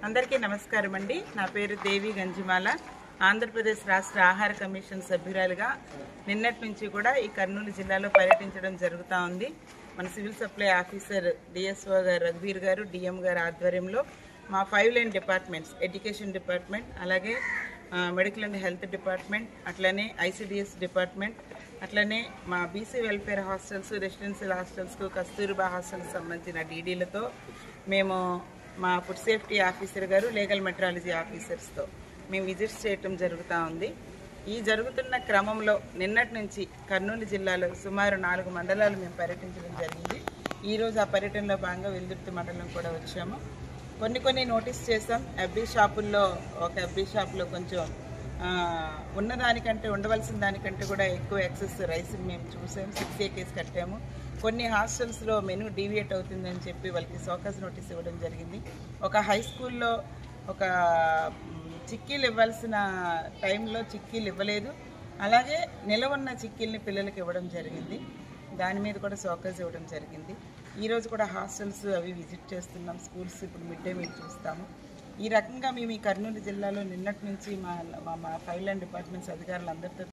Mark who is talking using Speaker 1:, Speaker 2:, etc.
Speaker 1: అందరికీ నమస్కారం అండి. నా పేరు దేవి గంజిమాల. ఆంధ్రప్రదేశ్ రాష్ట్ర ఆహార కమిషన్ సభ్యురాలుగా నిన్నటి నుంచి కూడా ఈ కర్నూలు జిల్లాలో పర్యటించడం జరుగుతూ ఉంది. మన సివిల్ సప్లై ఆఫీసర్ డిఎస్ఓ గారు రఘువీర్ గారు, డిఎం గారు ఆధ్వర్యంలో మా 5 లైన్ డిపార్ట్మెంట్స్, ఎడ్యుకేషన్ డిపార్ట్మెంట్, అలాగే మెడికల్ అండ్ హెల్త్ డిపార్ట్మెంట్, అట్లనే ఐసిడిఎస్ డిపార్ట్మెంట్, అట్లనే మా బీసీ వెల్ఫేర్ హాస్టల్స్, రెసిడెన్షియల్ హాస్టల్స్కు కస్తూర్బా హాస్టల్స్ సంబంధించిన డీడీలతో మేము మా ఫుడ్ సేఫ్టీ ఆఫీసర్ గారు, లీగల్ మెట్రాలజీ ఆఫీసర్స్తో మేము విజిట్స్ చేయటం జరుగుతూ ఉంది. ఈ జరుగుతున్న క్రమంలో నిన్నటి నుంచి కర్నూలు జిల్లాలో సుమారు 4 మండలాలు మేము పర్యటించడం జరిగింది. ఈరోజు ఆ పర్యటనలో భాగంగా వెల్దుర్తి మండలం కూడా వచ్చాము. కొన్ని నోటీస్ చేసాం. ఎఫ్బీ షాపుల్లో ఒక ఎఫ్బీ షాప్లో కొంచెం ఉన్నదానికంటే ఉండవలసిన దానికంటే కూడా ఎక్కువ ఎక్సెస్ రైస్ మేము చూసాము. 6A కేసు కట్టాము. కొన్ని హాస్టల్స్లో మెనూ డీవియేట్ అవుతుందని చెప్పి వాళ్ళకి సోకాస్ నోటీస్ ఇవ్వడం జరిగింది. ఒక హై స్కూల్లో ఒక చిక్కీలు ఇవ్వాల్సిన టైంలో చిక్కీలు ఇవ్వలేదు. అలాగే నిలవన్న చిక్కీల్ని పిల్లలకి ఇవ్వడం జరిగింది. దాని మీద కూడా సోకాస్ ఇవ్వడం జరిగింది. ఈరోజు కూడా హాస్టల్స్ అవి విజిట్ చేస్తున్నాం. స్కూల్స్ ఇప్పుడు మిడ్ డే మీల్ చూస్తాము. ఈ రకంగా మేము ఈ కర్నూలు జిల్లాలో నిన్నటి నుంచి మా 5 లైన్ డిపార్ట్మెంట్స్ అధికారులందరితో